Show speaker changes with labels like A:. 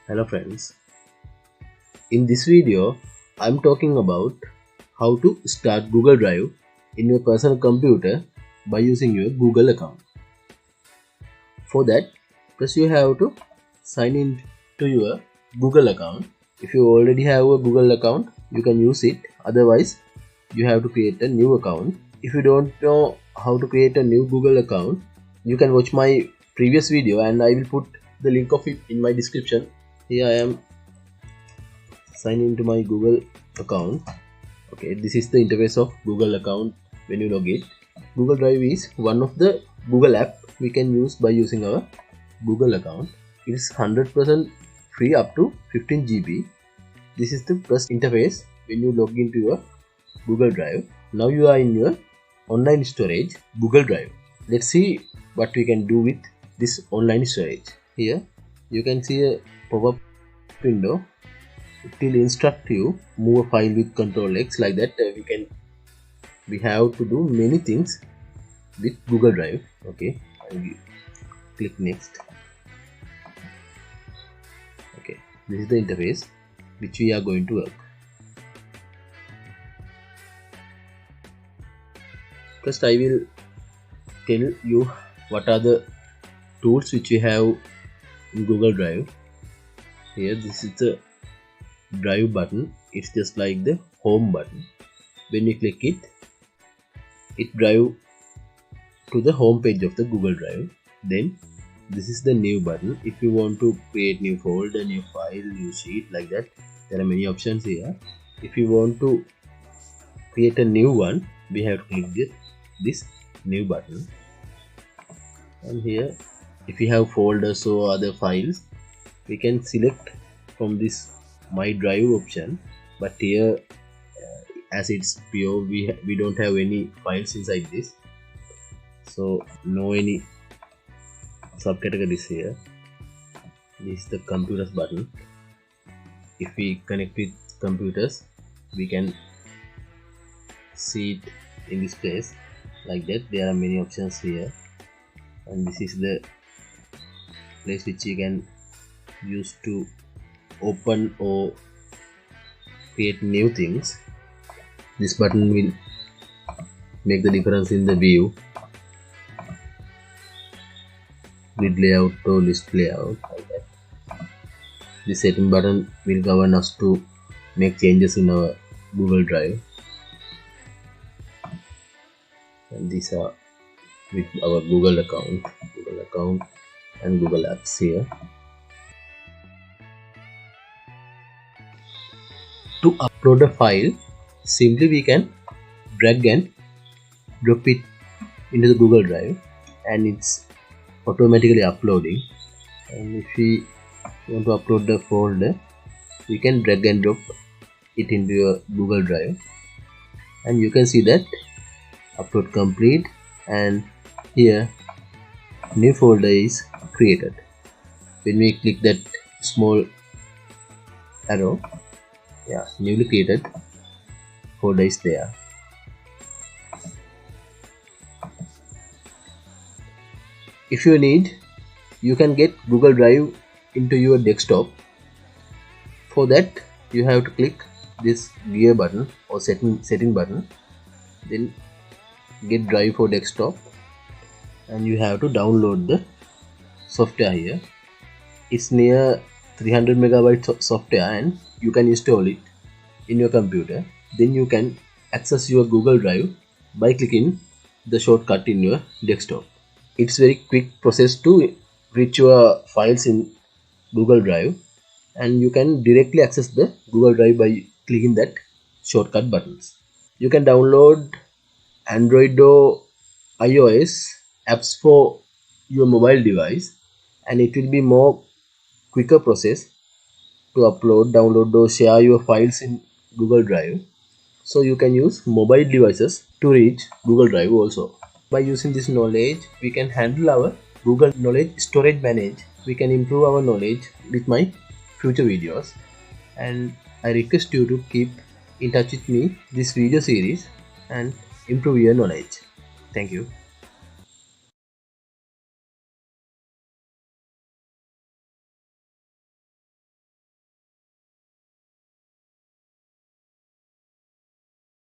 A: Hello friends, in this video I'm talking about how to start Google Drive in your personal computer by using your Google account. For that, first you have to sign in to your Google account. If you already have a Google account, you can use it. Otherwise, you have to create a new account. If you don't know how to create a new Google account, you can watch my previous video and I will put the link of it in my description. Here I am sign into my Google account. Okay, this is the interface of Google account when you log in. Google Drive is one of the Google app we can use by using our Google account. It is 100% free up to 15 GB. This is the first interface when you log into your Google Drive. Now you are in your online storage Google Drive. Let's see what we can do with this online storage. Here you can see a pop-up window. It will instruct you move a file with Ctrl X. Like that we have to do many things with Google Drive. Okay, I will click next. Okay, this is the interface which we are going to work. First I will tell you what are the tools which we have in Google Drive. Here this is the Drive button. It's just like the home button. When you click it, it drive to the home page of the Google Drive. Then this is the new button. If you want to create new folder, new file, new sheet, like that, there are many options here. If you want to create a new one, we have to click this new button. And here if you have folders or other files, we can select from this My Drive option, but here as it's pure, we don't have any files inside this, so no any subcategories here. This is the computers button. If we connect with computers, we can see it in this place. Like that, there are many options here, and this is the place which you can use to open or create new things. This button will make the difference in the view, grid layout or list layout, like that. This setting button will govern us to make changes in our Google Drive, and these are with our Google account and Google Apps here. To upload a file, simply we can drag and drop it into the Google Drive and it's automatically uploading. And if we want to upload the folder, we can drag and drop it into your Google Drive, and you can see that upload complete, and here new folder is created. When we click that small arrow, yeah, newly created folder is there. If you need, you can get Google Drive into your desktop. For that, you have to click this gear button or setting button, then get Drive for desktop, and you have to download the software here. It's near 300 megabytes software, and you can install it in your computer. Then you can access your Google Drive by clicking the shortcut in your desktop. It's very quick process to reach your files in Google Drive, and you can directly access the Google Drive by clicking that shortcut buttons. You can download Android or iOS apps for your mobile device, and it will be more quicker process to upload, download or share your files in Google Drive. So you can use mobile devices to reach Google Drive also. By using this knowledge, we can handle our Google Knowledge Storage Manage. We can improve our knowledge with my future videos, and I request you to keep in touch with me this video series and improve your knowledge. Thank you.